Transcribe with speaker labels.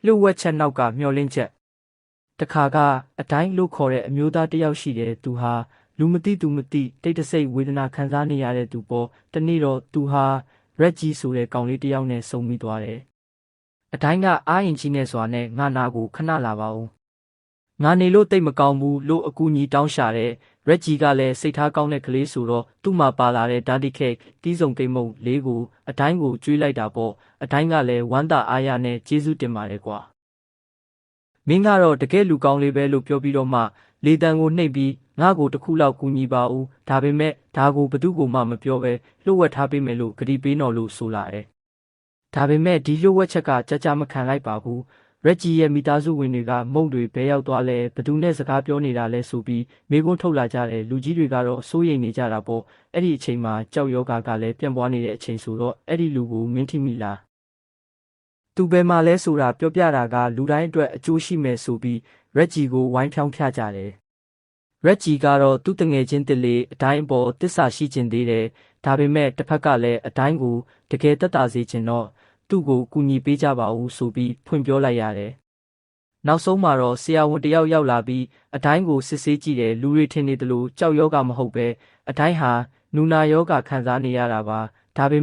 Speaker 1: လှုပ်ဝက်ချက်နောက်ကမျောလင်းချက်တခါကအတိုင်းလို့ခေါ်တဲ့အမျိုးသားတစ်ယောက်ရှိတယ်သူဟာလူမသိသူမသိတိတ်တဆိတ်ဝေဒနာခံစားနေရတဲ့သူပေါ့တနေ့တော့သူဟာရက်ကြီးဆိုတဲ့ကောင်လေးတစ်ယောက်နဲ့ဆုံမိသွားတယ်အတိုင်းကအားရင်ကြီးနဲ့စွာနဲ့ငါနာကိုခဏလာပါဦးငါနေလို့တိတ်မကောင်းဘူးလို့အကူကြီးတောင်းရှာတဲ့ရက်ကြီးကလည်းစိတ်ထားကောင်းတဲ့ကလေးဆိုတော့သူ့မှာပါလာတဲ့ဓာတိခက်တီးစုံကိတ်မုံလေးကိုအတိုင်းကိုကျွေးလိုက်တာပေါ့အတိုင်းကလည်းဝမ်းသာအားရနဲ့ကျေးဇူးတင်ပါတယ်ကွာမင်းကတော့တကယ်လူကောင်းလေးပဲလို့ပြောပြီးတော့မှလေတံကိုနှိပ်ပြီးငါ့ကိုတစ်ခုလောက်ကူညီပါဦးဒါပေမဲ့ဒါကိုဘသူ့ကိုမှမပြောပဲလှုပ်ဝက်ထားပေးမယ်လို့ဂတိပေးတော်လို့ဆိုလာတယ်ဒါပေမဲ့ဒီလှုပ်ဝက်ချက်ကကြမခံလိုက်ပါဘူးရက်ကြီးရဲ့မိသားစုဝင်တွေကမုံတွေဘဲရောက်သွားလဲဘသူနဲ့စကားပြောနေတာလဲဆိုပြီးမိကုန်းထုတ်လာကြတယ်လူကြီးတွေကတော့စိုးရိမ်နေကြတာပေါ့အဲ့ဒီအချိန်မှာကြောက်ယောဂကလည်းပြန့်ပွားနေတဲ့အချိန်ဆိုတော့အဲ့ဒီလူကိုမင်းထိမိလားသူဘယ်မှာလဲဆိုတာပြောပြတာကလူတိုင်းအတွက်အကျိုးရှိမယ်ဆိုပြီးရက်ကြီးကိုဝိုင်းဖြောင်းဖြကြတယ်ရက်ကြီးကတော့သူ့တငယ်ချင်းတစ်လေးအတိုင်းအပေါ်တစ္ဆာရှိခြင်းသေးတယ်ဒါပေမဲ့တစ်ဖက်ကလည်းအတိုင်းကိုတကယ်တက်တာစေခြင်းတော့သူ့ကိုကူညီပေးကြပါဦးဆိုပြီးဖွင့်ပြောလိုက်ရတယ်နောက်ဆုံးမှာတော့ဆရာဝန်တယောက်ရောက်လာပြီးအတိုင်းကိုစစ်ဆေးကြည့်တယ်လူတွေထင်နေတယ်လို့ကြောက်ယောဂမဟုတ်ပဲအတိုင်းဟာနူနာယောဂခံစားနေရတာပါဒါပေ